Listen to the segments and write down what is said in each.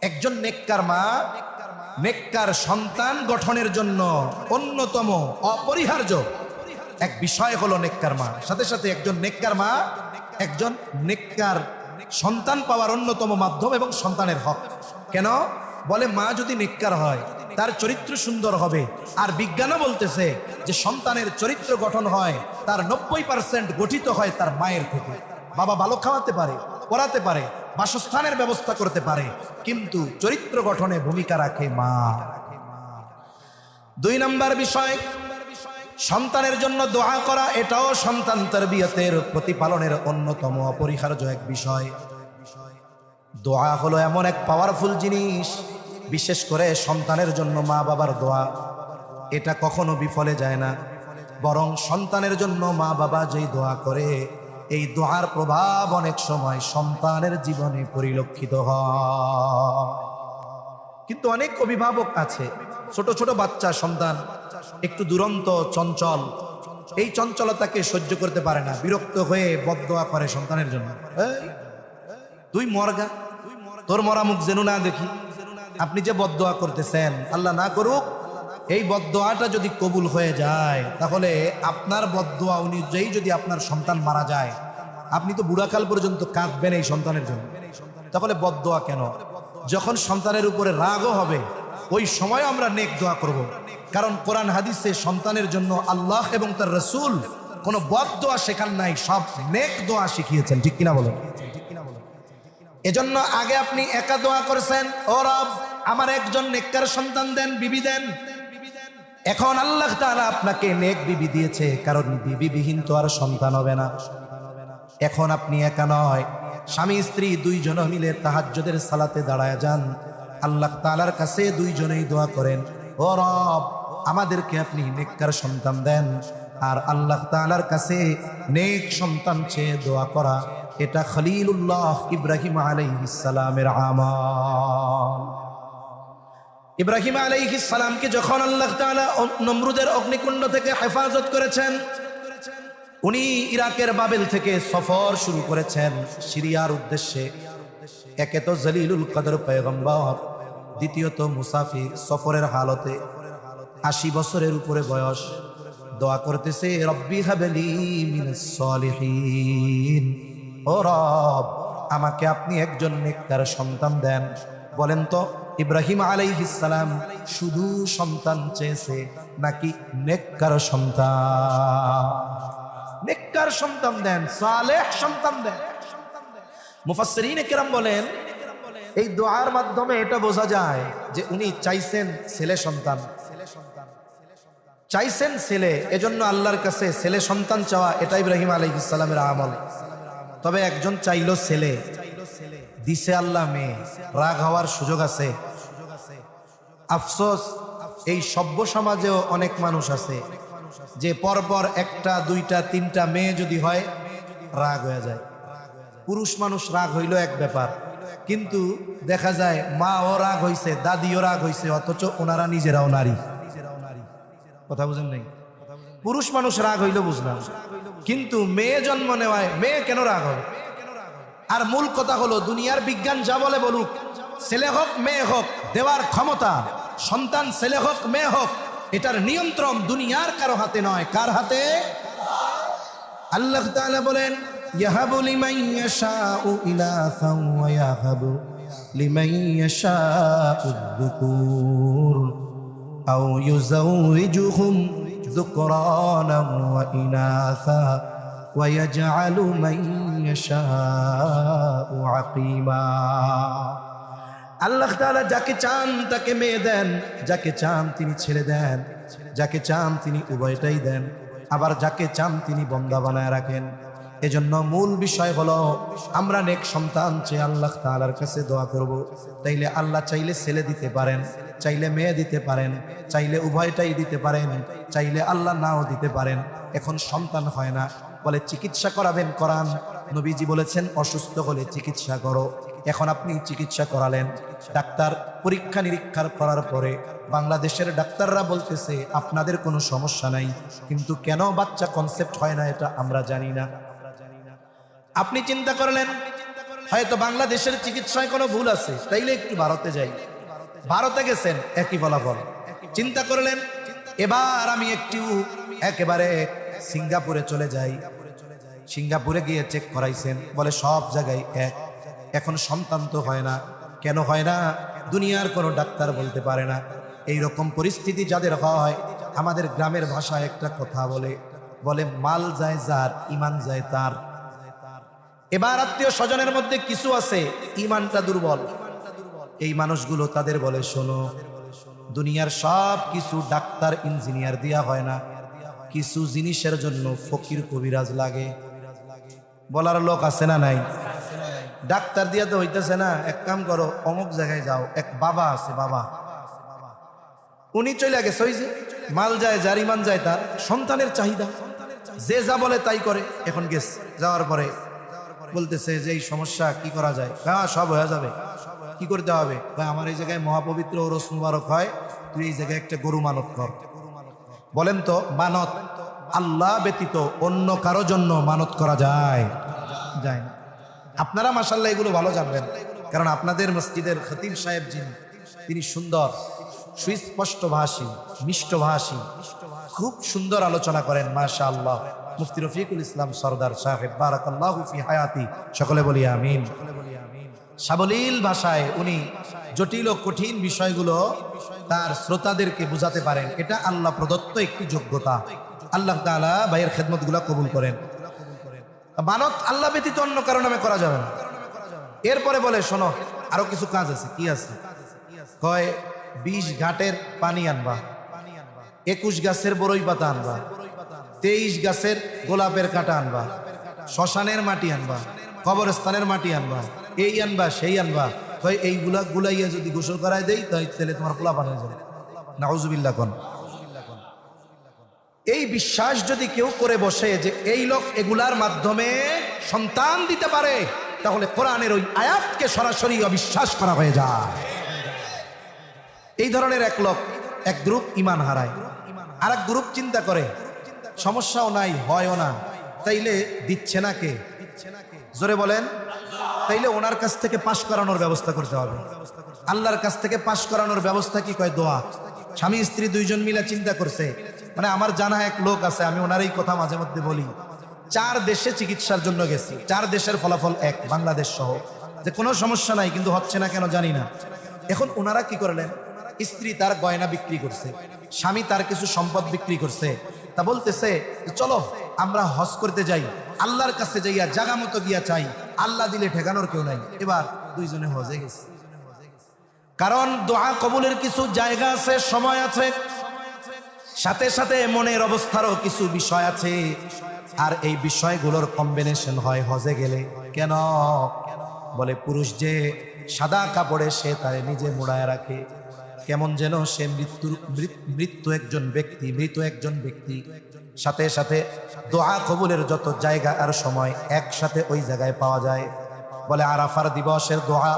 একজন নেককার মা নেককার সন্তান গঠনের জন্য অন্যতম অপরিহার্য এক বিষয় হলো নেককার মা। সাথে সাথে একজন নেককার মা একজন নেককার সন্তান পাওয়ার অন্যতম মাধ্যম এবং সন্তানের হক। কেন বলে? মা যদি নেককার হয় তার চরিত্র সুন্দর হবে। আর বিজ্ঞানও বলতেছে যে সন্তানের চরিত্র গঠন হয় তার 90% গঠিত হয় তার মায়ের থেকে। বাবা ভালো খাওয়াতে পারে, পড়াতে পারে, বাসস্থানের ব্যবস্থা করতে পারে, কিন্তু চরিত্র গঠনে ভূমিকা রাখে মা। 2 নম্বর বিষয়, সন্তানের জন্য দোয়া করা। এটাও সন্তান তারবিয়তের প্রতিপালনের অন্যতম অপরিহার্য এক বিষয়। দোয়া হলো এমন এক পাওয়ারফুল জিনিস, বিশেষ করে সন্তানের জন্য মা বাবার দোয়া এটা কখনো বিফলে যায় না। বরং সন্তানের জন্য মা বাবা যেই দোয়া করে এই দোয়ার প্রভাব অনেক সময় সন্তানের জীবনে পরিলক্ষিত হয়। কিন্তু অনেক অভিভাবক আছে, ছোট ছোট বাচ্চা সন্তান একটু দুরন্ত চঞ্চল, এই চঞ্চলতাকে সহ্য করতে পারে না, বিরক্ত হয়ে বদদোয়া করে সন্তানের জন্য। তুই মরগা, তোর মরা মুখ যেন না দেখি। আপনি যে বদদোয়া করতেছেন, আল্লাহ না করুক এই বদদোয়াটা যদি কবুল হয়ে যায়, তাহলে আপনার বদদোয়া অনুযায়ী যদি আপনার সন্তান মারা যায়, আপনি তো বুড়াকাল পর্যন্ত কাঁদবেন এই সন্তানের জন্য। তাহলে বদদোয়া কেন? যখন সন্তানের উপরে রাগও হবে ওই সময় আমরা নেক দোয়া করব। কারণ কোরআন হাদিসে সন্তানের জন্য আল্লাহ এবং তার রাসূল কোনো বদদোয়া শেখান নাই, সব নেক দোয়া শিখিয়েছেন। ঠিক কিনা বলেন? এজন্য আগে আপনি একা দোয়া করেছেন, ও রব আমার একজন নেককার সন্তান দেন, বিবি দেন। এখন আল্লাহ তাআলা আপনাকে নেক বিবি দিয়েছে, কারণ বিবিবিহীন তো আর সন্তান হবে না। এখন আপনি একা নয়, স্বামী স্ত্রী দুইজন মিলে তাহাজ্জুদের সালাতে দাঁড়ায় যান, আল্লাহ তাআলার কাছে দুইজনেই দোয়া করেন, ও রব আমাদেরকে আপনি নেককার সন্তান দেন। আর আল্লাহ তাআলার কাছে নেক সন্তান চেয়ে দোয়া করা, এটা খলিলুল্লাহ ইব্রাহিম আলাইহিস সালামের আমল। ইব্রাহিম আলাইহিস সালামকে যখন আল্লাহ তাআলা নমরুদের অগ্নিকুণ্ড থেকে হেফাজত করেছেন, উনি ইরাকের বাবেল থেকে সফর শুরু করেছেন সিরিয়ার উদ্দেশ্যে। একে তো জলিলুল কদর পয়গম্বর, দ্বিতীয়ত মুসাফির, সফরের হালতে 80 বছরের উপরে বয়স, দোয়া করতেছে রব্বি হাবলি মিনাস সলিহিন, ও রব আমাকে আপনি একজন নেককার সন্তান দেন। বলেন তো ইব্রাহিম আলাইহিস সালাম শুধু সন্তান চেয়েছে নাকি নেককার সন্তান? নেককার সন্তান দেন, সালেহ সন্তান দেন। মুফাসসিরিনে কেরাম বলেন এই দোয়ার মাধ্যমে এটা বোঝা যায় যে উনি চাইছেন ছেলে সন্তান, চাইছেন ছেলে। এজন্য আল্লাহর কাছে ছেলে সন্তান চাওয়া এটা ইব্রাহিম আলাইহিস সালামের আমল। তবে একজন চাইলো ছেলে, দিছে আল্লাহ মেয়ে, রাগ হওয়ার সুযোগ আছে। আফসোস এই সভ্য সমাজেও অনেক মানুষ আছে যে পরপর 1টা 2টা 3টা মেয়ে যদি হয় রাগ হয়ে যায়। পুরুষ মানুষ রাগ হইল এক ব্যাপার, কিন্তু দেখা যায় মাও রাগ হইছে, দাদিও রাগ হইছে, অথচ ওনারা নিজেরাও নারী। কথা বুঝেন নাই? পুরুষ মানুষ রাগ হইল বুঝলাম, কিন্তু মেয়ে জন্ম নেওয়ায় মেয়ে কেন রাগ হবে? আর মূল কথা হলো দুনিয়ার বিজ্ঞান যা বলে বলুক, ছেলে হোক মেয়ে হোক, দেওয়ার ক্ষমতা সন্তান ছেলে হোক মেয়ে হোক, এটার নিয়ন্ত্রণ দুনিয়ার কারো হাতে নয়। কার হাতে? আল্লাহ তাআলা বলেন ইয়াহাবু লিমান ইয়াশাউ ইনাসান ওয়া ইয়াহাবু লিমান ইয়াশাউ যুকুর আও ইউযাওইজুহুম যুকরানান ওয়া ইনাসা ওয়া ইয়াজআলু মান ইয়াশাউ আকীমা। আল্লাহ তাআলা যাকে চান তাকে মেয়ে দেন, যাকে চান তিনি ছেলে দেন, যাকে চান তিনি উভয়টাই দেন, আবার যাকে চান তিনি বন্দা বানায় রাখেন। এজন্য মূল বিষয় হলো আমরা নেক সন্তান চেয়ে আল্লাহ তাআলার কাছে দোয়া করব। তাইলে আল্লাহ চাইলে ছেলে দিতে পারেন, চাইলে মেয়ে দিতে পারেন, চাইলে উভয়টাই দিতে পারেন, চাইলে আল্লাহ নাও দিতে পারেন। এখন সন্তান হয় না, বলে চিকিৎসা করাবেন, করান। নবীজি বলেছেন অসুস্থ হলে চিকিৎসা করো। এখন আপনি চিকিৎসা করালেন, ডাক্তার পরীক্ষা নিরীক্ষা করার পরে বাংলাদেশের ডাক্তাররা বলতেছে আপনাদের কোনো সমস্যা নাই, কিন্তু কেন বাচ্চা কনসেপ্ট হয় না এটা আমরা জানি না। আপনি চিন্তা করলেন হয়তো বাংলাদেশের চিকিৎসায় কোনো ভুল আছে, তাইলে একটু ভারতে যাই। ভারতে গেছেন, একই ফলাফল। চিন্তা করলেন এবার আমি একটু একেবারে সিঙ্গাপুরে চলে যাই। সিঙ্গাপুরে গিয়ে চেক করাইছেন, বলে সব জায়গায় এক। এখন সন্তান তো হয় না। কেন হয় না? দুনিয়ার কোনো ডাক্তার বলতে পারে না। এই রকম পরিস্থিতি যাদের হয়, আমাদের গ্রামের ভাষায় একটা কথা বলে মাল যায় যার, ইমান যায় তার। এবার আত্মীয় স্বজনের মধ্যে কিছু আছে ইমানটা দুর্বল, এই মানুষগুলো তাদের বলে শোনো, দুনিয়ার সব কিছু ডাক্তার ইঞ্জিনিয়ার দিয়া হয় না, কিছু জিনিসের জন্য ফকির কবিরাজ লাগে। বলার লোক আছে না নাই? ডাক্তার দিয়া তো হইতেছে না, এক কাম করো অমুক জায়গায় যাও, এক বাবা আছে, বাবা উনি চলে গেছে। ওই যে মাল যায় যার, ইমান যায় তার। সন্তানের চাহিদা, যে যা বলে তাই করে। এখন গেছে, যাওয়ার পরে বলতেছে যে এই সমস্যা কি করা যায়? হ্যাঁ, সব হয়ে যাবে। কি করতে হবে? আমার এই জায়গায় মহাপবিত্র ওরস মুবারক হয়, তুই এই জায়গায় একটা গরু মানত কর। বলেন তো, মানত আল্লাহ ব্যতীত অন্য কারো জন্য মানত করা যায়? যায় না। আপনারা মাশাআল্লাহ এগুলো ভালো জানবেন, কারণ আপনাদের মসজিদের খতিব সাহেব যিনি, তিনি সুন্দর, সুস্পষ্ট ভাষী, মিষ্টভাষী, খুব সুন্দর আলোচনা করেন মাশাআল্লাহ। মুফতি রফিকুল ইসলাম সরদার সাহেব, বারাকাল্লাহু ফি হায়াতি। সকলে বলি আমিন। সাবলীল ভাষায় উনি জটিল ও কঠিন বিষয়গুলো তার শ্রোতাদেরকে বুঝাতে পারেন। এটা আল্লাহ প্রদত্ত একটি যোগ্যতা। আল্লাহ তাআলা ভাইয়ের খেদমতগুলো কবুল করেন। মানত আল্লাহ ব্যতীত অন্য কারো নামে করা যাবে না। এরপরে বলে শোনো, আরো কিছু কাজ আছে। কি আছে? কয় 20 ঘাটের পানি আনবা, 21 গাছের বরই পাতা আনবা, 23 গাছের গোলাপের কাঁটা আনবা, শ্মশানের মাটি আনবা, কবরস্থানের মাটি আনবা, এই আনবা সেই আনবা। কয় এইগুলা গুলাইয়া যদি গোসল করায় দেই তাহলে তোমার পোলা পান হয়ে যাবে। নাউজুবিল্লাহ কোন। এই বিশ্বাস যদি কেউ করে বসে যে এই লোক এগুলার মাধ্যমে সন্তান দিতে পারে, তাহলে কোরআনের ওই আয়াতকে সরাসরি অবিশ্বাস করা হয়ে যায়। এই ধরনের এক লোক, এক গ্রুপ ইমান হারায়। আর এক গ্রুপ চিন্তা করে সমস্যাও নাই, হয়ও না, তাইলে দিচ্ছে না কে? জোরে বলেন। তাইলে ওনার কাছ থেকে পাশ করানোর ব্যবস্থা করতে হবে। আল্লাহর কাছ থেকে পাশ করানোর ব্যবস্থা কি? কয় দোয়া। স্বামী স্ত্রী দুইজন মিলে চিন্তা করছে। মানে আমার জানা এক লোক আছে, আমি ওনার এই কথা মাঝে মধ্যে বলি। 4 দেশে চিকিৎসার জন্য গেছি, 4 দেশের ফলাফল এক, বাংলাদেশ সহ, যে কোনো সমস্যা নাই, কিন্তু হচ্ছে না কেন জানি না। এখন ওনারা কি করলেন? স্ত্রী তার গয়না বিক্রি করছে, স্বামী তার কিছু সম্পদ বিক্রি করছে। তা বলতেছে চলো আমরা হজ করতে যাই, আল্লাহর কাছে যাইয়া জাগা মতো গিয়া চাই, আল্লাহ দিলে ঠেকানোর কেউ নাই। এবার দুইজনে হজে গেছে। কারণ দোয়া কবুলের কিছু জায়গা আছে, সময় আছে, সাথে সাথে মনের অবস্থারও কিছু বিষয় আছে। আর এই বিষয়গুলোর কম্বিনেশন হয় হজে গেলে। কেন? বলে পুরুষ যে সাদা কাপড়ে সে তারে নিজে মুড়ায় রাখে, কেমন যেন সে মৃত একজন ব্যক্তি। সাথে সাথে দোয়া কবুলের যত জায়গা আর সময় একসাথে ওই জায়গায় পাওয়া যায়। বলে আরাফার দিবসের দোয়া,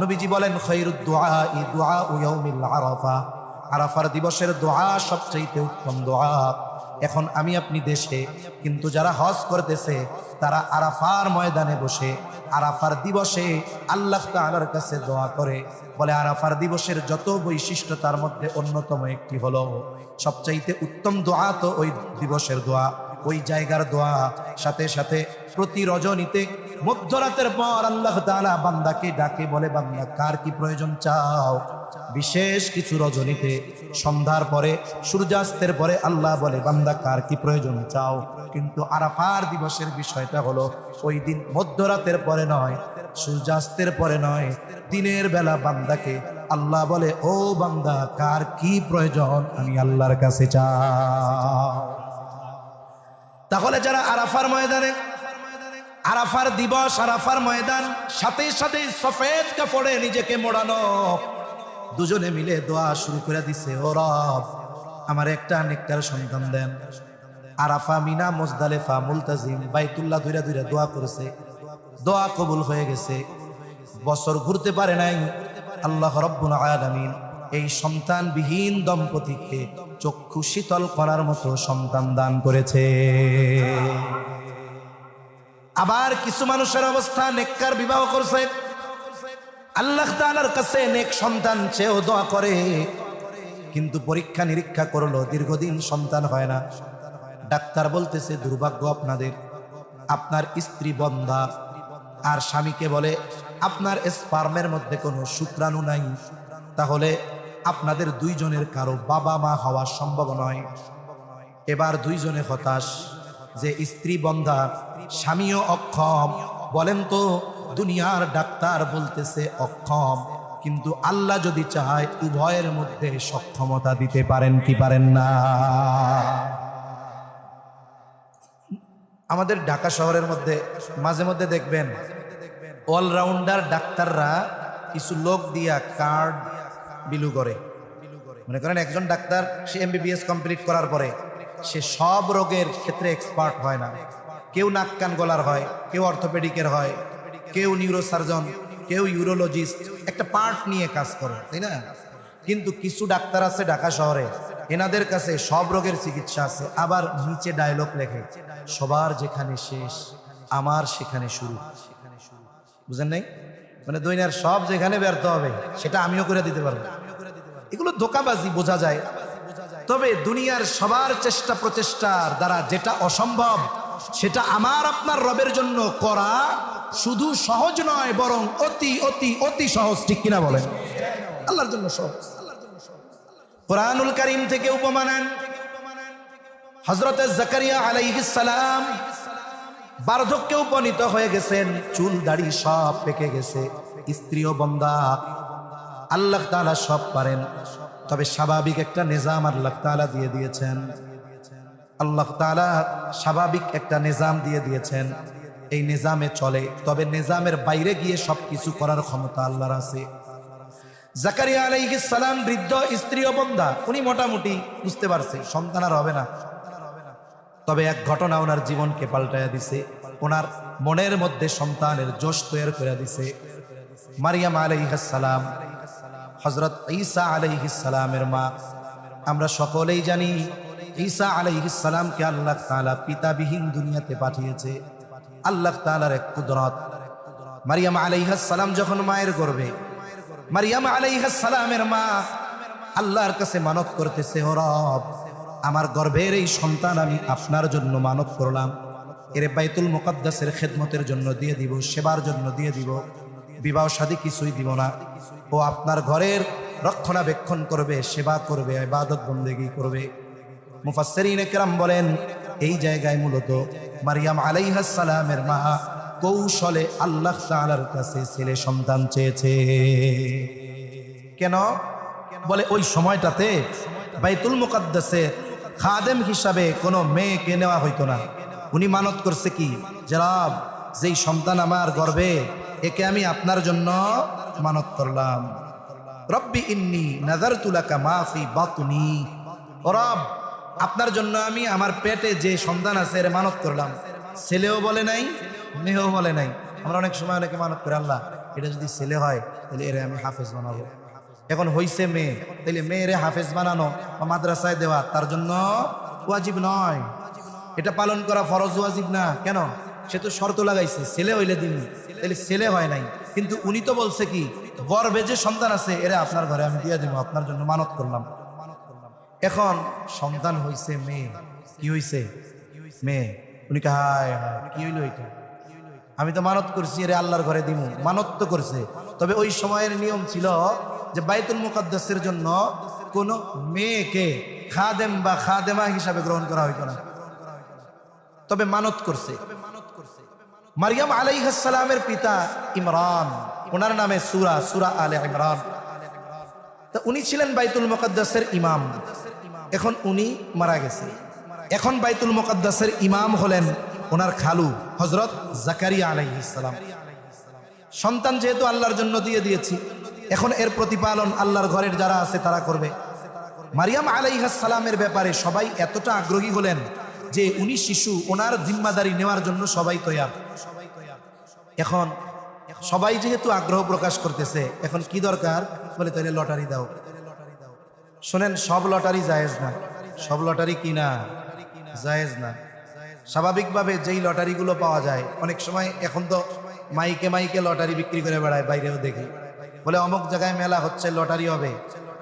নবীজি বলেন খায়রুদ দুআই দুআউ ইয়াউমিল আরাফা। আরাফার দিবসের দোয়া সবচেয়ে উত্তম দোয়া। এখন আমি আপনি দেশে, কিন্তু যারা হজ করতেছে তারা আরাফার ময়দানে বসে আরাফার দিবসে আল্লাহ তাআলার কাছে দোয়া করে। বলে আরাফার দিবসের যত বৈশিষ্ট্য তার মধ্যে অন্যতম একটি হলো, সবচাইতে উত্তম দোয়া তো ওই দিবসের দোয়া, ওই জায়গার দোয়া। সাথে সাথে প্রতি রজনীতে মধ্যরাতের পর আল্লাহ তাআলা বান্দাকে ডাকে, বলে বান্দা কার কি প্রয়োজন চাও? বিশেষ কিছু রজনীতে সন্ধ্যার পরে, সূর্যাস্তের পরে আল্লাহ বলে বান্দা কার কি প্রয়োজন চাও। কিন্তু আরাফার দিবসের বিষয়টা হলো ওই দিন মধ্যরাতের পরে নয়, সূর্যাস্তের পরে নয়, দিনের বেলা বান্দাকে আল্লাহ বলে ও বান্দা কার কি প্রয়োজন আমি আল্লাহর কাছে চাও। তাহলে যারা আরাফার ময়দানে, আরাফার দিবস, আরাফার ময়দান, সাথে সাথে সফেদ কাপড়ে নিজেকে মোড়ানো, দুজনে মিলে দোয়া শুরু করে দিছে, ও রব আমার একটা নেককার সন্তান দেন। আরাফা, মিনা, মুজদালিফা, মুলতাজিম, বাইতুল্লাহ দুইরা দুইরা দোয়া করেছে, দোয়া কবুল হয়ে গেছে। বছর ঘুরতে পারে নাই, আল্লাহ রাব্বুল আলামিন এই সন্তানবিহীন দম্পতিকে চক্ষু শীতল করার মতো সন্তান দান করেছে। আবার কিছু মানুষের অবস্থা নেককার বিবাহ করছে, আল্লাহ তাআলার কাছে নেক সন্তান চেয়েও দোয়া করে, কিন্তু পরীক্ষা নিরীক্ষা করলো, দীর্ঘদিন সন্তান হয় না। ডাক্তার বলতেছে দুর্ভাগ্য আপনাদের, আপনার স্ত্রী বন্ধা, আর স্বামীকে বলে আপনার স্পার্মের মধ্যে কোনো শুক্রাণু নাই, তাহলে আপনাদের দুইজনের কারো বাবা মা হওয়া সম্ভব নয়। এবার দুইজনে হতাশ যে স্ত্রী বন্ধা, স্বামীও অক্ষম। বলেন তো, দুনিয়ার ডাক্তার বলতেছে অক্ষম, কিন্তু আল্লাহ যদি চায় উভয়ের মধ্যে সক্ষমতা দিতে পারেন কি পারেন না? আমাদের ঢাকা শহরের মধ্যে মাঝে মধ্যে দেখবেন অলরাউন্ডার ডাক্তাররা কিছু লোক দিয়া কার্ড বিলু করে। মনে করেন একজন ডাক্তার, সে এমবিবিএস কমপ্লিট করার পরে সে সব রোগের ক্ষেত্রে এক্সপার্ট হয় না। কেউ নাক কান গলার হয়, কেউ অর্থোপেডিকের হয়, কেউ নিউরোসার্জন, কেউ ইউরোলজিস্ট, একটা পার্ট নিয়ে কাজ করে, তাই না? কিন্তু কিছু ডাক্তার আছে ঢাকা শহরে, এনাদের কাছে সব রোগের চিকিৎসা আছে। আবার নিচে ডায়লগ লেখে, সবার যেখানে শেষ আমার সেখানে শুরু। বুঝেন নাই? মানে দুনিয়ার সব যেখানে ব্যর্থ হবে সেটা আমিও করে দিতে পারবো। এগুলো ধোঁকাবাজি, বোঝা যায়। তবে দুনিয়ার সবার চেষ্টা প্রচেষ্টার দ্বারা যেটা অসম্ভব, সেটা আমার আপনার রবের জন্য করা শুধু সহজ নয়, বরং অতি অতি অতি সহজ। ঠিক কিনা বলেন? আল্লাহর জন্য সহজ। কুরআনুল কারীম থেকে উপমা নেন। হযরত জাকারিয়া আলাইহিস সালাম বার্ধক্যে উপনীত হয়ে গেছেন, চুল দাড়ি সব পেকে গেছে, স্ত্রীও বন্ধা। আল্লাহ তাআলা সব পারেন, তবে স্বাভাবিক একটা নিজাম আল্লাহ তাআলা দিয়ে দিয়েছেন। আল্লাহ তাআলা স্বাভাবিক একটা নিজাম দিয়ে দিয়েছেন, এই নিজামে চলে। তবে নিজামের বাইরে গিয়ে সবকিছু করার ক্ষমতা আল্লাহর আছে। জাকারিয়া আলাইহিস সালাম বৃদ্ধ, স্ত্রীও বন্ধা, উনি মোটামুটি বুঝতে পারছে সন্তান আর হবে না। তবে এক ঘটনা ওনার জীবনকে পাল্টাইয়া দিছে, ওনার মনের মধ্যে সন্তানের জোশ তৈরি করে দিছে। মারিয়াম আলাইহিস সালাম, হযরত ঈসা আলাইহিস সালামের মা। আমরা সকলেই জানি ঈসা আলাইহিস সালামকে আল্লাহ তাআলা পিতাবিহীন দুনিয়াতে পাঠিয়েছে। আল্লাহ তাআলার এক কুদরত। মারিয়াম আলাইহিস সালাম যখন মায়ের গর্ভে, মারিয়াম আলাইহিস সালামের মা আল্লাহর কাছে মানত করতেছে, ও রব, আমার গর্ভের এই সন্তান আমি আপনার জন্য মানত করলাম, এর বাইতুল মুকাদ্দাসের খেদমতের জন্য দিয়ে দিব, সেবার জন্য দিয়ে দিব, বিবাহ শাদী কিছুই দিব না। ও আপনার ঘরের রক্ষণাবেক্ষণ করবে, সেবা করবে, ইবাদত বন্দেগী করবে। মুফাসসিরিনে কেরাম বলেন, এই জায়গায় মূলত মারিয়াম আলাইহিস সালামের মা কৌশলে আল্লাহ তাআলার কাছে ছেলে সন্তান চেয়েছে। কেন? বলে ওই সময়টাতে বাইতুল মুকাদ্দাসে খাদেম হিসাবে কোনো মেয়েকে নেওয়া হইতো না। উনি মানত করছে কি, যে রব, যেই সন্তান আমার গর্ভে, একে আমি আপনার জন্য মানত করলাম। রব্বি ইন্নী নাযারতু লাকা মা ফি বাতনি, ও রব, আপনার জন্য আমি আমার পেটে যে সন্তান আছে এর মানত করলাম। ছেলেও বলে নাই, মেয়েও বলে নাই। আমরা অনেক সময় অনেকে মানত করে, আল্লাহ, এটা যদি ছেলে হয় তাহলে এরে আমি হাফেজ বানাবো। এখন হইছে মেয়ে, তাহলে মেয়েরে হাফেজ বানানো বা মাদ্রাসায় দেওয়া তার জন্য ওয়াজিব নয়, এটা পালন করা ফরজ, ওয়াজিব না। কেন? সে তো শর্ত লাগাইছে, ছেলে হইলে দিন, তাহলে ছেলে হয় নাই। কিন্তু উনি তো বলছে কি, গর্ভে যে সন্তান আছে এরা আপনার ঘরে আমি দিয়ে দিব, আপনার জন্য মানত করলাম। এখন সন্তান হইছে মেয়ে, কি হইছে? মেয়ে। উনি কে হায় হায়, কি হইল এটা? আমি তো মানত করছি এরে আল্লাহর ঘরে দিব, মানত তো করছে। তবে ওই সময়ের নিয়ম ছিল যে বাইতুল মুকাদ্দাসের জন্য কোন মেয়েকে খাদেম বা খাদেমা হিসাবে গ্রহণ করা হইতো না, তবে মানত করছে। মারিয়াম আলাইহিস সালামের পিতা ইমরান, ওনার নামে সূরা আলে ইমরান। তো উনি ছিলেন বাইতুল মুকাদ্দাসের ইমাম। এখন উনি মারা গেছে, এখন বাইতুল মুকাদ্দাসের ইমাম হলেন ওনার খালু হযরত জাকারিয়া আলাইহিস সালাম। সন্তান যেহেতু আল্লাহর জন্য দিয়ে দিয়েছি, এখন এর প্রতিপালন আল্লাহর ঘরের যারা আছে তারা করবে। মারিয়াম আলাইহিস সালামের ব্যাপারে সবাই এতটা আগ্রহী হলেন যে উনি শিশু, ওনার জিম্মাদারি নেওয়ার জন্য সবাই তৈয়ার। এখন সবাই যেহেতু আগ্রহ প্রকাশ করতেছে, এখন কি দরকার? বলে তাহলে লটারি দাও। শোনেন, সব লটারি জায়েজ না, সব লটারি কি না? জায়েজ না। স্বাভাবিকভাবে যেই লটারিগুলো পাওয়া যায়, অনেক সময় এখন তো মাইকে মাইকে লটারি বিক্রি করে বেড়ায়, বাইরেও দেখি, বলে অমুক জায়গায় মেলা হচ্ছে, লটারি হবে,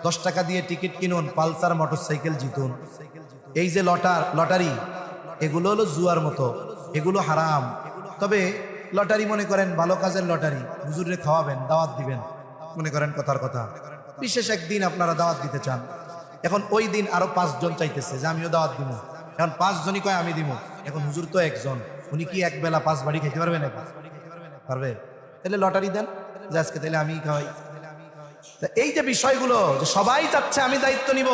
10 টাকা দিয়ে টিকিট কিনুন, পালসার মোটরসাইকেল জিতুন। এই যে লটারি, এগুলো হলো জুয়ার মতো, এগুলো হারাম। তবে লটারি মনে করেন ভালো কাজের লটারি, হুজুরে খাওয়াবেন, দাওয়াত দিবেন, মনে করেন কথার কথা বিশেষ একদিন আপনারা দাওয়াত দিতে চান, এখন ওই দিন আরো 5 জন চাইতেছে যে আমিও দাওয়াত দিব, এখন 5 জনই কয় আমি দিব, এখন হুজুর তো একজন, উনি কি এক বেলা 5 বাড়ি খেতে পারবেন? পারবে? তাহলে লটারি দেন যে আজকে তাহলে আমি খাওয়াই। এই যে বিষয়গুলো, যে সবাই চাচ্ছে আমি দায়িত্ব নিব,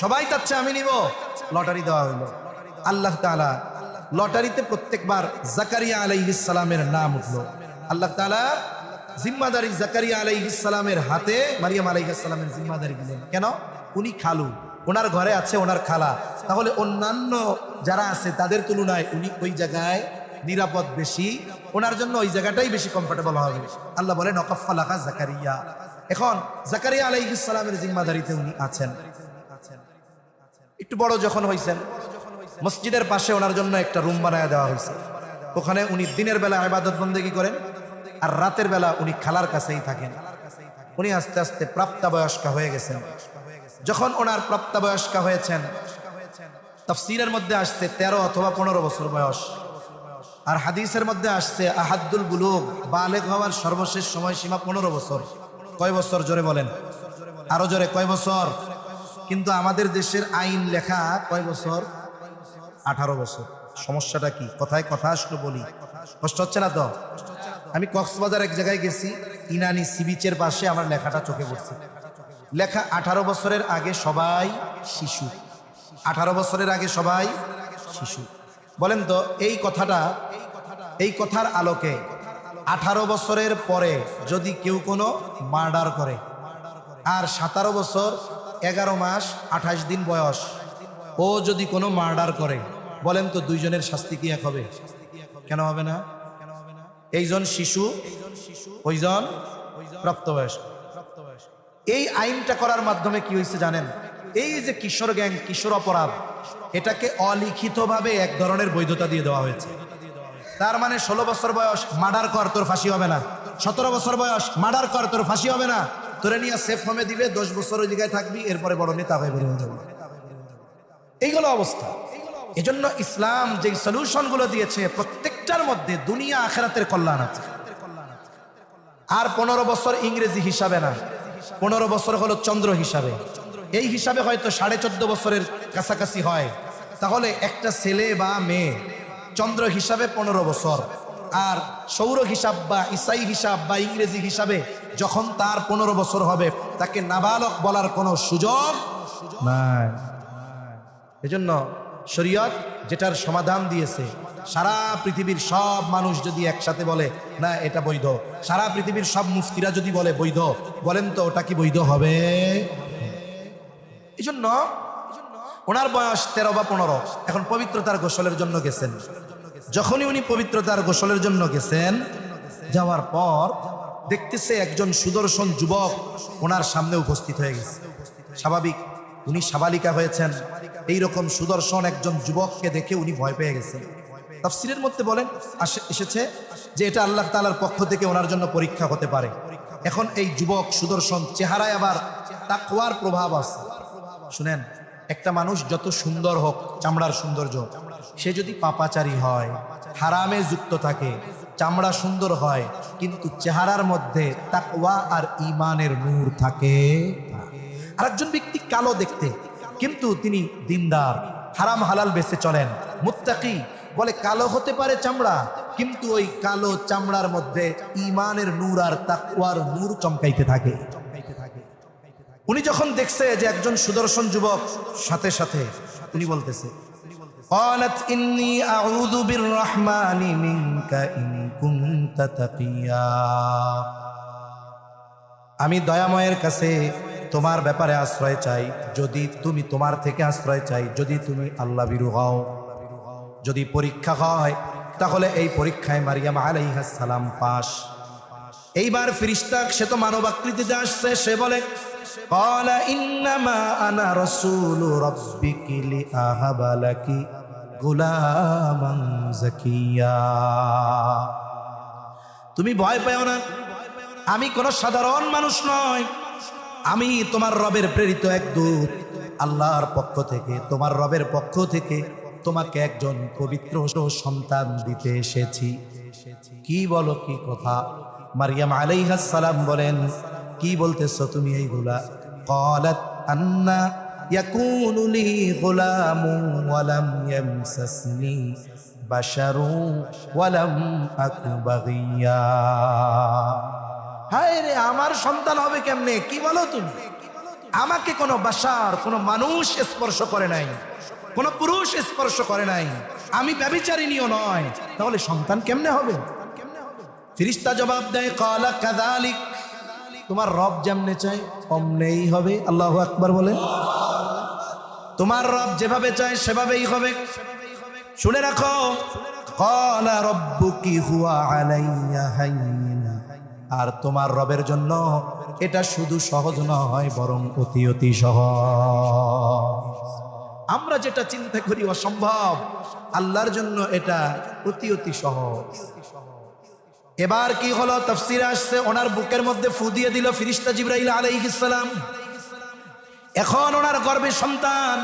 সবাই চাচ্ছে আমি নিব, লটারি দেওয়া হইলো। আল্লাহ তাআলা লটারিতে প্রত্যেকবার জাকারিয়া আলাইহিস সালামের নাম উঠলো। আল্লাহ তাআলা জিম্মাদারি জাকারিয়া আলাইহিস সালামের হাতে মারিয়াম আলাইহিস সালামের জিম্মাদারি দিলেন। কেন? উনি খালু, ওনার ঘরে আছে ওনার খালা, তাহলে অন্যান্য যারা আছে তাদের তুলনায় উনি ওই জায়গায় নিরাপদ বেশি, ওনার জন্য ওই জায়গাটাই বেশি কমফোর্টেবল হবে। আল্লাহ বলেন ওয়াকাফালাহা জাকারিয়া। এখন জাকারিয়া আলাইহিস সালামের জিম্মাদারিতে উনি আছেন। একটু বড় যখন হয়েছেন, মসজিদের পাশে ওনার জন্য একটা রুম বানায় দেওয়া হয়েছে। ওখানে উনি দিনের বেলা ইবাদত বন্দেগী করেন, আর রাতের বেলা উনি খালার কাছেই থাকেন। উনি আস্তে আস্তে প্রাপ্তবয়স্কা হয়ে গেছেন। যখন ওনার প্রাপ্তবয়স্কা হয়েছেন, তাফসীরের মধ্যে আসছে 13 অথবা 15 বছর বয়স, আর হাদিসের মধ্যে আসছে আহাদ্দুল বুলুগ, বালেগ হওয়ার সর্বশেষ সময়সীমা 15 বছর। কয় বছর? জোরে বলেন, আরো জোরে, কয় বছর? কিন্তু আমাদের দেশের আইন লেখা কয় বছর? 18 বছর। সমস্যাটা কি? কথায় কথা আসলো বলি, কষ্ট হচ্ছে না তো? আমি কক্সবাজার এক জায়গায় গেছি, ইনানি সি বিচের পাশে, আমার লেখাটা চোখে পড়ছে, লেখা 18 বছরের আগে সবাই শিশু। 18 বছরের আগে সবাই শিশু। বলেন তো এই কথাটা, এই কথার আলোকে 18 বছরের পরে যদি কেউ কোনো মার্ডার করে, আর 17 বছর 11 মাস 28 দিন বয়স ও যদি কোনো মার্ডার করে, বলেন তো দুইজনের শাস্তি কি এক হবে? কেন হবে না? এইজন শিশু, ওইজন প্রাপ্তবয়স্ক। এই আইনটা করার মাধ্যমে কি হয়েছে জানেন? এই যে কিশোর গ্যাং, কিশোর অপরাধ, এটাকে অলিখিতভাবে এক ধরনের বৈধতা দিয়ে দেওয়া হয়েছে। তার মানে 16 বছর বয়স মার্ডার কর, তোর ফাঁসি হবে না। 17 বছর বয়স মার্ডার কর, তোর ফাঁসি হবে না। তোরে নিয়ে সেফ হোমে দিবে, 10 বছর ওই জায়গায় থাকবি, এরপরে বড় নেতা হয়ে বেরিয়ে যাবে। এইগুলো অবস্থা। এজন্য ইসলাম যে সলিউশন গুলো দিয়েছে, প্রত্যেকটার মধ্যে দুনিয়া আখিরাতের কল্যাণ আছে। আর 15 বছর ইংরেজি হিসাবে না, 15 বছর হলো চন্দ্র হিসাবে। এই হিসাবে হয়তো 14.5 বছরের কাছাকাছি হয়। তাহলে একটা ছেলে বা মেয়ে চন্দ্র হিসাবে 15 বছর, আর সৌর হিসাব বা ইসাই হিসাব বা ইংরেজি হিসাবে যখন তার 15 বছর হবে, তাকে নাবালক বলার কোনো সুযোগ নাই। এজন্য শরীয়ত যেটার সমাধান দিয়েছে, সারা পৃথিবীর সব মানুষ যদি একসাথে বলে না এটা বৈধ, সারা পৃথিবীর সব মুফতিরা যদি বলে বৈধ, বলেন তো ওটা কি বৈধ হবে? এজন্য ওনার বয়স 13 বা 15, এখন পবিত্রতার গোসলের জন্য গেছেন। যখনই উনি পবিত্রতার গোসলের জন্য গেছেন, যাওয়ার পর দেখতেছে একজন সুদর্শন যুবক ওনার সামনে উপস্থিত হয়ে গেছে। স্বাভাবিক, উনি সাবালিকা হয়েছেন, এইরকম সুদর্শন একজন যুবককে দেখে উনি ভয় পেয়ে গেছেন। তাফসীরের মধ্যে বলেন এসেছে যে এটা আল্লাহ তাআলার পক্ষ থেকে ওনার জন্য পরীক্ষা হতে পারে। এখন এই যুবক সুদর্শন, চেহারায় আবার তাকওয়ার প্রভাব আছে। শুনেন, একটা মানুষ যত সুন্দর হোক, চামড়ার সৌন্দর্য, সে যদি পাপাচারী হয়, হারামে যুক্ত থাকে, চামড়া সুন্দর হয় কিন্তু চেহারার মধ্যে তাকওয়া আর ঈমানের নূর থাকে। আরেকজন ব্যক্তি কালো দেখতে কিন্তু তিনি দিনদার, হারাম হালাল বেঁচে চলেন, মুত্তাকি, বলে কালো হতে পারে চামড়া কিন্তু ওই কালো চামড়ার মধ্যে ঈমানের নূর আর তাকওয়ার নূর চমকাইতে থাকে। উনি যখন দেখছে যে একজন সুদর্শন যুবক, সাথে সাথে উনি বলতেছে قالت إني أعوذ بالرحمن منك إن كنت تقيا, আমি দয়াময়ের কাছে তোমার ব্যাপারে আশ্রয় চাই, যদি তুমি তোমার থেকে আশ্রয় চাই, যদি তুমি আল্লাহ ভীরু হও। যদি পরীক্ষা হয় তাহলে এই পরীক্ষায় মারিয়াম আলাইহিস সালাম পাস। এইবার ফেরেশতা, সে তো মানব আকৃতিতে আসছে, সে বলে ক্বালা ইন্নামা আনা রাসূলু রাব্বিকি লিআহাবা লাকি গুলামান যাকিয়া। তুমি ভয় পেও না, আমি কোন সাধারণ মানুষ নয়, আমি তোমার রবের প্রেরিত এক দূত। আল্লাহর পক্ষ থেকে, তোমার রবের পক্ষ থেকে তোমাকে একজন পবিত্র সন্তান দিতে এসেছি। কি বলো, কি কথা? মারিয়াম আলাইহিস সালাম বলেন, কি বলতেছো তুমি এইগুলা? ক্বালাত আন্না ইয়াকুনু লি গুলামুন ওয়া লাম ইয়ামসাসনি বাশারুন ওয়া লাম আকু বাগিয়া। হায় রে, আমার সন্তান হবে কেমনে? কি বলো তুমি? আমাকে কোনো বাশার, কোনো মানুষ স্পর্শ করে নাই, কোনো পুরুষ স্পর্শ করে নাই, আমি ব্যভিচারিণীও নয়, তাহলে সন্তান কেমনে হবে? ফেরেশতা জবাব দেয়, ক্বালা কাযালিক, তোমার রব যেমনে চায় অমনেই হবে। আল্লাহু আকবার বলেন। তোমার রব যেভাবে চায় সেভাবেই হবে। শুনে রাখো, ক্বালা রাব্বুকি হুয়া আলাইয়া হাইয়্যিন, আর তোমার রবের জন্য এটা শুধু সহজ নয়, বরং অতি অতি সহজ। আমরা যেটা চিন্তা করি অসম্ভব, আল্লাহর জন্য এটা অতি অতি সহজ। এবার কি হলো? তাফসীরে আসছে, ওনার বুকের মধ্যে ফু দিয়ে দিল ফেরেশতা জিবরাইল আলাইহিস সালাম। এখন ওনার গর্ভে সন্তান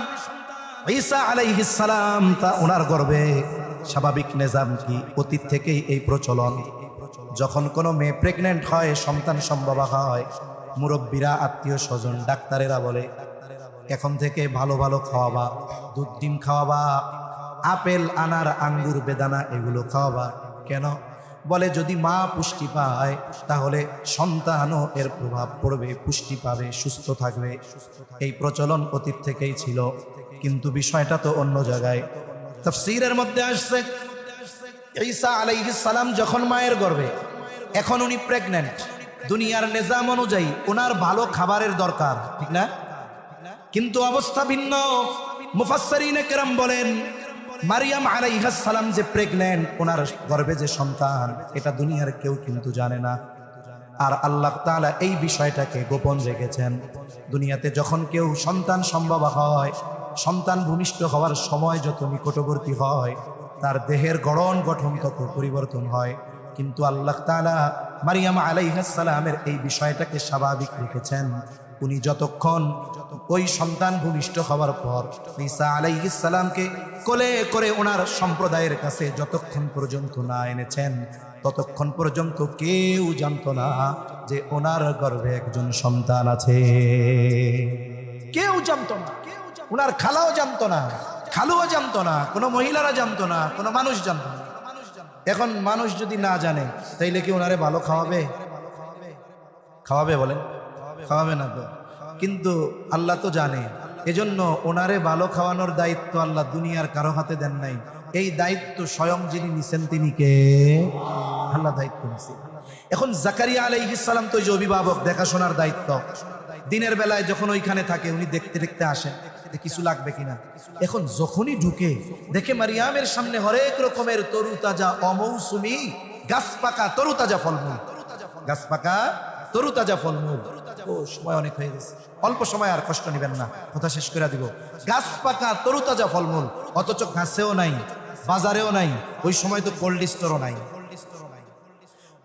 ঈসা আলাইহিস সালাম। তা ওনার গর্ভে স্বাভাবিক নিজাম কি? অতীত থেকেই এই প্রচলন, যখন কোনো মেয়ে প্রেগনেন্ট হয়, সন্তান সম্ভব হয়, মুরব্বীরা, আত্মীয় স্বজন, ডাক্তারেরা বলে এখন থেকে ভালো ভালো খাওয়াবা, দুধ ডিম খাওয়াবা, আপেল আনার আঙ্গুর বেদানা এগুলো খাওয়াবা। কেন? বলে যদি মা পুষ্টি পায় তাহলে সন্তানও এর প্রভাব পড়বে, পুষ্টি পাবে, সুস্থ থাকবে। এই প্রচলন অতীত থেকেই ছিল, কিন্তু বিষয়টা তো অন্য জায়গায়। তাফসীরের মধ্যে আসছে, ঈসা আলাইহিস সালাম যখন মায়ের গর্ভে, এখন উনি প্রেগন্যান্ট, দুনিয়ার নিজাম অনুযায়ী ওনার ভালো খাবারের দরকার, ঠিক না? কিন্তু অবস্থা ভিন্ন। মুফাসসিরিনে কেরাম বলেন, মারিয়াম আলাইহিস সালাম যে প্রেগন্যান্ট, ওনার গর্ভে যে সন্তান, এটা দুনিয়ার কেউ কিন্তু জানে না। আর আল্লাহ তাআলা এই বিষয়টাকে গোপন রেখেছেন। দুনিয়াতে যখন কেউ সন্তান সম্ভব হয়, সন্তান ভূমিষ্ঠ হওয়ার সময় যত নিকটবর্তী হয়, তার দেহের গঠন তত পরিবর্তন হয়। কিন্তু আল্লাহ তাআলা মারিয়াম আলাইহিস সালামের এই বিষয়টাকে স্বাভাবিক রেখেছেন। উনি যতক্ষণ ওই সন্তান ভূমিষ্ঠ হওয়ার পর ঈসা আলাইহিস সালামকে কোলে করে ওনার সম্প্রদায়ের কাছে যতক্ষণ পর্যন্ত না এনেছেন, ততক্ষণ পর্যন্ত কেউ জানতো না যে ওনার গর্ভে একজন সন্তান আছে। কেউ জানতো না, ওনার খালাও জানতো না, খালুও জানতো না, কোনো মহিলারা জানতো না, কোনো মানুষ জানতো না। এখন মানুষ যদি না জানে, তাইলে কি ওনারে ভালো খাওয়াবে? খাওয়াবে বলেন? খাওয়াবে না তো। কিন্তু আল্লাহ তো জানে, এজন্য ওনারে ভালো খাওয়ানোর দায়িত্ব আল্লাহ দুনিয়ার কারো হাতে দেন নাই। এই দায়িত্ব স্বয়ং যিনি নিছেন তিনি কে? আল্লাহ দায়িত্ব নিছেন। এখন জাকারিয়া আলাইহিস সালাম তো যে অভিভাবক, দেখাশোনার দায়িত্ব। দিনের বেলায় যখন ওইখানে থাকে, উনি দেখতে দেখতে আসেন যে কিছু লাগবে কিনা। এখন যখনই ঢুকে দেখে মারিয়ামের সামনে হরেক রকমের তরুতাজা অমৌসুমি গাছ পাকা তরুতাজা ফলমূল, গাছ পাকা তরুতাজা ফলমূল। ও সময় অনেক হয়ে গেছে, অল্প সময়, আর কষ্ট নেবেন না, কথা শেষ করে দিব। গাছ পাকা তরুতাজা ফলমূল, অথচ গাছেও নাই, বাজারেও নাই, ওই সময় তো কোল্ড স্টোরও নাই।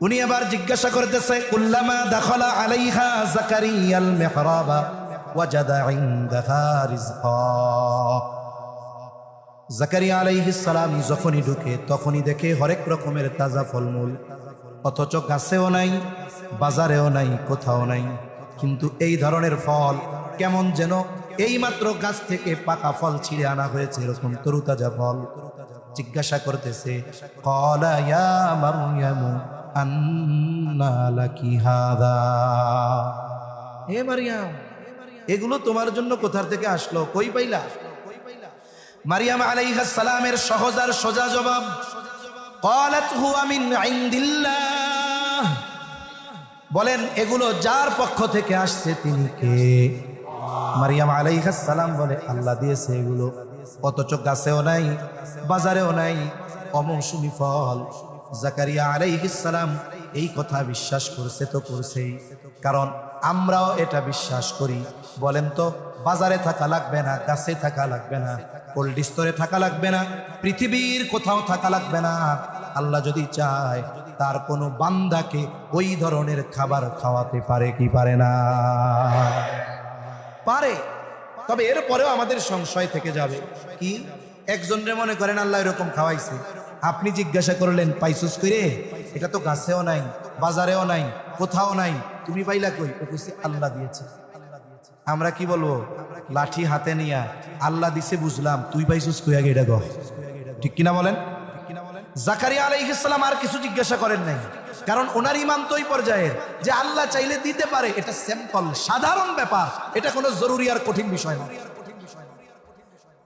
উনি আবার জিজ্ঞাসা করতেছে, কুল্লামা দাখালা আলাইহা জাকারিয়াল মিহরাবা ওয়াজাদা ইনদাহা রিজকা। জাকারিয়া আলাইহিস সালাম যখনই ঢুকে তখনই দেখে হরেক রকমের তাজা ফলমূল, অথচ গাছেও নাই, বাজারেও নাই, কোথাও নাই। কিন্তু এই ধরনের ফল কেমন যেন এইমাত্র গাছ থেকে পাকা ফল ছিঁড়ে আনা হয়েছে, এরকম তরুতাজা ফল। জিজ্ঞাসা করতেছে, ক্বালা ইয়া মারইয়ামু আন্না লাকি হাযা। হে মারিয়াম, এগুলো তোমার জন্য কোথা থেকে আসলো, কই পাইলা? মারিয়াম আলাইহিস সালামের সহজ আর সোজা জবাব, ক্বালাত হুয়া মিন ইনদিল্লাহ। বলেন, এগুলো যার পক্ষ থেকে আসছে তিনি কে? মারিয়াম আলাইহিস সালাম বলে, আল্লাহ দিয়েছে এগুলো, অথচ গাছেও নাই, বাজারেও নাই, অমৌসুমি ফল। জাকারিয়া আলাইহিস সালাম এই কথা বিশ্বাস করছে তো করছেই, কারণ আমরাও এটা বিশ্বাস করি। বলেন তো, বাজারে থাকা লাগবে না, গাছে থাকা লাগবে না, কোল্ড স্টোরে থাকা লাগবে না, পৃথিবীর কোথাও থাকা লাগবে না। আল্লাহ যদি চায় তার কোনো বান্দাকে ওই ধরনের খাবার খাওয়াতে পারে কি পারে না? পারে। তবে এরপরেও আমাদের সংশয় থেকে যাবে কি, একজনরে মনে করেন আল্লাহ এরকম খাওয়াইছে, আপনি জিজ্ঞাসা করলেন পাইছুস কইরে, এটা তো গাছেও নাই, বাজারেও নাই, কোথাও নাই, তুমি পাইলা কই? ও কইছে আল্লাহ দিয়েছে। আমরা কি বলবো? লাঠি হাতে নিয়া আল্লাহ দিছে বুঝলাম, তুই পাইছুস কই আগে এটা গো, ঠিক কিনা বলেন? জাকারিয়া আলাইহিস সালাম আর কিছু জিজ্ঞাসা করেন নাই, কারণ ওনার ঈমান তো ওই পর্যায়ের যে আল্লাহ চাইলে দিতে পারে। এটা সিম্পল সাধারণ ব্যাপার, এটা কোনো জরুরি আর কঠিন বিষয় না।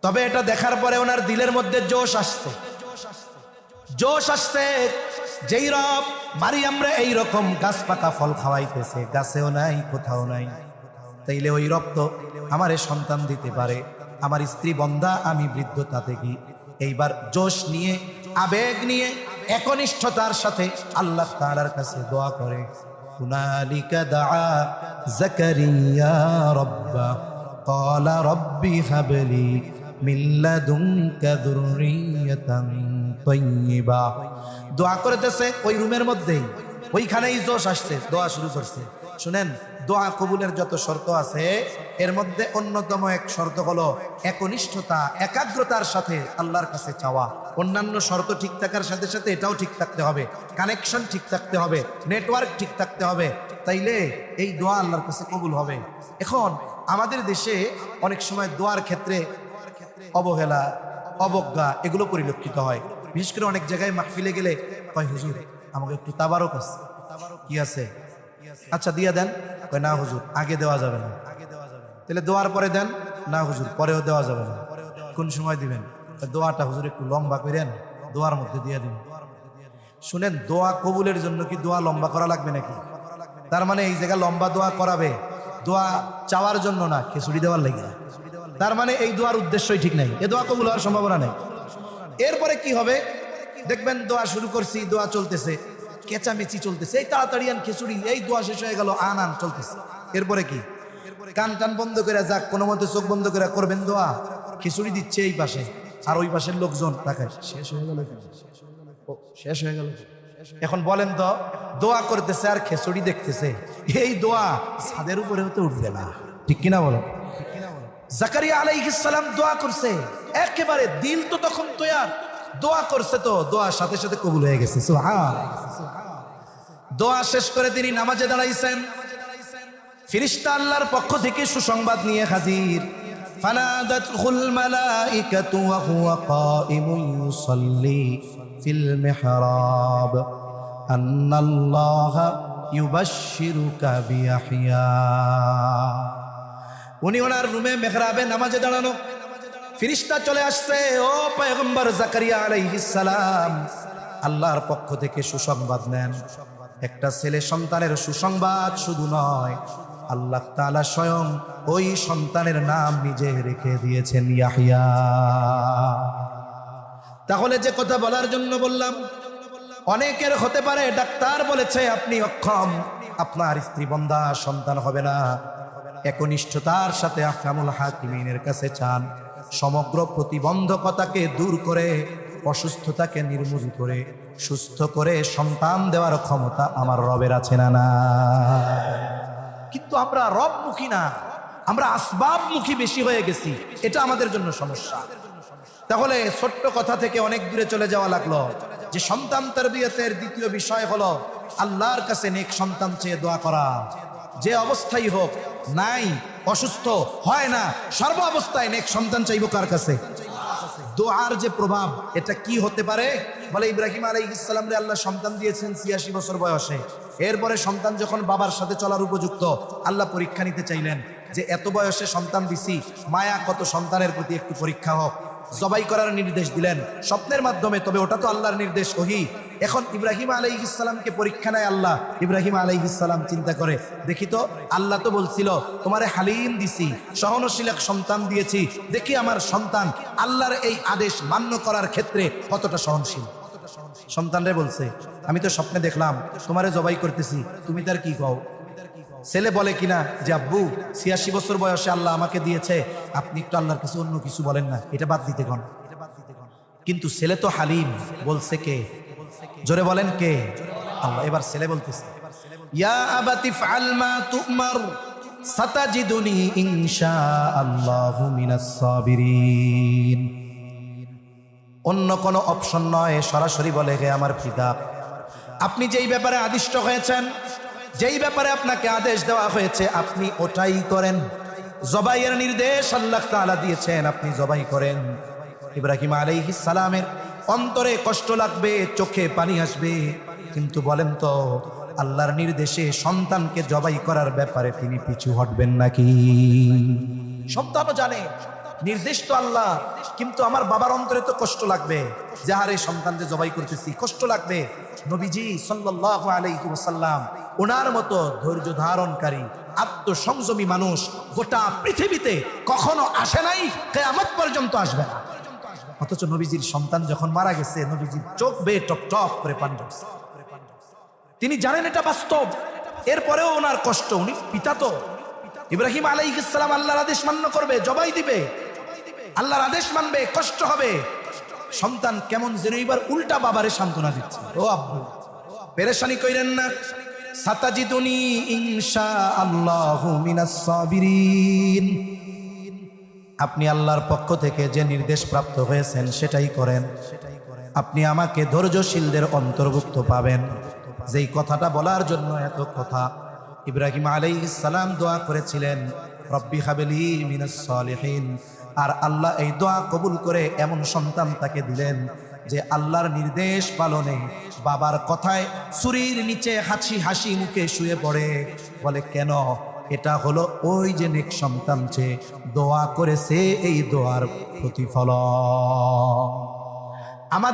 তবে এটা দেখার পরে ওনার দিলের মধ্যে জোশ আসছে, জোশ আসছে, যেই রব মারিয়ামরে এইরকম গাছ পাকা ফল খাওয়াইতেছে, গাছেও নাই কোথাও নাই, তাইলে ওই রব তো আমারে সন্তান দিতে পারে। আমার স্ত্রী বন্ধা, আমি বৃদ্ধতা থেকে এইবার জোশ নিয়ে, আবেগ নিয়ে, একনিষ্ঠতার সাথে আল্লাহ তাআলার কাছে দোয়া করে। হুনালিকা দাআ যাকারিয়া রাব্বা ক্বালা রাব্বি হাবলি মিন লাদুনকা যুররিয়াতান তাইয়্যিবা। দোয়া করতেছে ওই রুমের মধ্যেই, ওইখানেই জোশ আসছে, দোয়া শুরু করছে। শুনেন, দোয়া কবুলের যত শর্ত আছে এর মধ্যে অন্যতম এক শর্ত হলো একনিষ্ঠতা, একাগ্রতার সাথে আল্লাহর কাছে চাওয়া। অন্যান্য শর্ত ঠিক থাকার সাথে সাথে এটাও ঠিক থাকতে হবে, কানেকশন ঠিক থাকতে হবে, নেটওয়ার্ক ঠিক থাকতে হবে, তাইলে এই দোয়া আল্লাহর কাছে কবুল হবে। এখন আমাদের দেশে অনেক সময় দোয়ার ক্ষেত্রে অবহেলা, অবজ্ঞা এগুলো পরিলক্ষিত হয়। বিশেষ করে অনেক জায়গায় মাহফিলে গেলে কয় হুজুর আমাকে একটু তাবারক আছে, কি আছে, আচ্ছা দিয়ে দেন, কয় না হুজুর আগে দেওয়া যাবে না। তাহলে দোয়ার পরে দেন, না হুজুর পরেও দেওয়া যাবে না। কোন সময় দিবেন? দোয়াটা হুজুর একটু লম্বা করেন, দোয়ার মধ্যে দিয়ে দিন। শুনেন, দোয়া কবুলের জন্য কি দোয়া লম্বা করা লাগবে নাকি? তার মানে এই জায়গা লম্বা দোয়া করাবে, দোয়া চাওয়ার জন্য না, খিচুড়ি দেওয়ার লাগে। তার মানে এই দোয়ার উদ্দেশ্যই ঠিক নাই, এ দোয়া কবুল হওয়ার সম্ভাবনা নেই। এরপরে কি হবে দেখবেন, দোয়া শুরু করছি, দোয়া চলতেছে, কেচামেচি চলতেছে, এই তাড়াতাড়ি আন খিচুড়ি, এই দোয়া শেষ হয়ে গেল, আন চলতেছে। এরপরে কি, কান টান বন্ধ করে যাক, কোনো মতে চোখ বন্ধ করে করবেন দোয়া, খিচুড়ি দিচ্ছে এই পাশে, আর ওই পাশের লোকজন তাকায়, শেষ হয়ে গেল, শেষ হয়ে গেল। এখন বলেন তো, দোয়া করতেছে আর খিচুড়ি দেখতেছে, এই দোয়া ছাদের উপরে হতে উঠবে না, ঠিক কিনা বলেন? জাকারিয়া আলাইহিস সালাম দোয়া করছে, একেবারে দিল তো তখন তৈয়ার, দোয়া করছে তো দোয়া সাথে সাথে কবুল হয়ে গেছে। সুবহানাল্লাহ। দোয়া শেষ করে তিনি নামাজে দাঁড়াইছেন, ফেরেশতা আল্লাহর পক্ষ থেকে সুসংবাদ নিয়ে হাজির। ফানাদাতুল মালাইকাতু ওয়া হুয়া কাইমুন ইউসাল্লি ফিল মিহরাব আন্নাল্লাহা ইউবাশশিরুকা বিয়াহইয়া। উনি ওনার রুমে মেহরাবে নামাজে দাঁড়ানো, ফেরেশতা চলে আসছে, ও পয়গম্বর জাকারিয়া আলাইহিস সালাম, আল্লাহর পক্ষ থেকে সুসংবাদ নেন। একটা ছেলে সন্তানের সুসংবাদ শুধু নয়, আল্লাহ তাআলা স্বয়ং ওই সন্তানের নাম নিজে রেখে দিয়েছেন ইয়াহইয়া। তাহলে যে কথা বলার জন্য বললাম, অনেকের হতে পারে ডাক্তার বলেছে আপনি অক্ষম, আপনার স্ত্রী বন্ধা, সন্তান হবে না। একনিষ্ঠতার সাথে আহকামুল হাকিমিনের কাছে চান, সমগ্র প্রতিবন্ধকতাকে দূর করে, অসুস্থতাকে নির্মূল করে, সুস্থ করে সন্তান দেওয়ার ক্ষমতা আমার রবের আছে না? না, কিন্তু আমরা রবমুখী না, আমরা আসবাবমুখী বেশি হয়ে গেছি, এটা আমাদের জন্য সমস্যা। তাহলে ছোট্ট কথা থেকে অনেক দূরে চলে যাওয়া লাগলো যে সন্তান তারবিয়তের দ্বিতীয় বিষয় হলো আল্লাহর কাছে নেক সন্তান চেয়ে দোয়া করা। যে অবস্থায় হোক, নাই, অসুস্থ, হয় না, সর্ব অবস্থায় নেক সন্তান চাইব কার কাছে? দোয়ার যে প্রভাব, এটা কি হতে পারে? বলে ইব্রাহিম আলাইহিস সালাম রে আল্লাহ সন্তান দিয়েছেন ৮৬ বছর বয়সে। এরপরে সন্তান যখন বাবার সাথে চলার উপযুক্ত, আল্লাহ পরীক্ষা নিতে চাইলেন যে এত বয়সে সন্তান দিছি, মায়া কত সন্তানের প্রতি একটু পরীক্ষা হোক। জবাই করার নির্দেশ দিলেন স্বপ্নের মাধ্যমে, তবে ওটা তো আল্লাহর নির্দেশ, ওহী। এখন ইব্রাহিম আলাইহিস সালামকে পরীক্ষা নেয় আল্লাহ। ইব্রাহিম আলাইহিস সালাম চিন্তা করে, দেখি তো, আল্লাহ তো বলছিল তোমারে হালিম দিছি, সহনশীল এক সন্তান দিয়েছি, দেখি আমার সন্তান আল্লাহর এই আদেশ মান্য করার ক্ষেত্রে কতটা সহনশীল। সন্তানরে বলছে, আমি তো স্বপ্নে দেখলাম তোমারে জবাই করতেছি, তুমি তার কি কও? ছেলে বলে কিনা যে আব্বু ৮৬ বছর বয়সে আল্লাহ আমাকে দিয়েছে, আপনি একটু আল্লাহর কাছে অন্য কিছু বলেন না, এটা বাদ দিতে কোন। কিন্তু ছেলে তো হালিম, বলছে কে? জোরে বলেন কে? আল্লাহ। এবার ছেলে বলতেছে, ইয়া আবাতি ফাআল মা তুমার সাতাজিদুনি ইনশাআল্লাহু মিনাস সাবিরিন। অন্য কোনো অপশন নয়, সরাসরি বলে, হে আমার পিতা, আপনি যেই ব্যাপারে আদিষ্ট হয়েছেন, যেই ব্যাপারে আপনাকে আদেশ দেওয়া হয়েছে, আপনি ওটাই করেন। জবাইয়ের নির্দেশ আল্লাহ তাআলা দিয়েছেন, আপনি জবাই করেন। ইব্রাহিম আলাইহিস সালামের অন্তরে কষ্ট লাগবে, চোখে পানি আসবে, কিন্তু বলেন তো আল্লাহর নির্দেশে সন্তানকে জবাই করার ব্যাপারে তিনি পিছু হটবেন নাকি? সন্তানও জানে নির্দেশ তো আল্লাহ, কিন্তু আমার বাবার অন্তরে তো কষ্ট লাগবে যে আরে সন্তানকে জবাই করতেছি, কষ্ট লাগবে। নবীজি সাল্লাল্লাহু আলাইহি ওয়াসাল্লাম ওনার মতো ধৈর্য ধারণকারী আত্মসংযমী মানুষ গোটা পৃথিবীতে কখনো আসে নাই, কিয়ামত পর্যন্ত আসবে না। অথচ নবীজির সন্তান যখন মারা গেছে, নবীজির চোখ বেয়ে টপ টপ করে পানি পড়ছে। তিনি জানেন এটা বাস্তব, এরপরেও ওনার কষ্ট। উনি পিতা তো। ইব্রাহিম আলাইহিস সালাম আল্লাহর আদেশ মান্য করবে, জবাই দিবে, আল্লাহর আদেশ মানবে, কষ্ট হবে। সন্তান কেমন যেন এবার উল্টা বাবারে সান্ত্বনা দিচ্ছে, ও আব্বু পেরেশানি কইরেন না, সাতাজিদুনি ইনশাআল্লাহু মিনাস সাবিরিন। আপনি আল্লাহর পক্ষ থেকে যে নির্দেশ প্রাপ্ত হয়েছেন সেটাই করেন, আপনি আমাকে ধৈর্যশীলদের অন্তর্ভুক্ত পাবেন। যেই কথাটা বলার জন্য এত কথা, ইব্রাহিম আলাইহিস সালাম দোয়া করেছিলেন, রব্বি হাবলি মিনাস সালিহিন। আর আল্লাহ এই দোয়া কবুল করে এমন সন্তান তাকে দিলেন যে আল্লাহর নির্দেশ পালনে বাবার কথায় ছুরির নিচে হাসি হাসি মুখে শুয়ে পড়ে। বলে কেন? এটা হলো ওই যে নেক সন্তান চেয়ে দোয়া করেছে, এই দোয়ার প্রতিফলন। আমাদের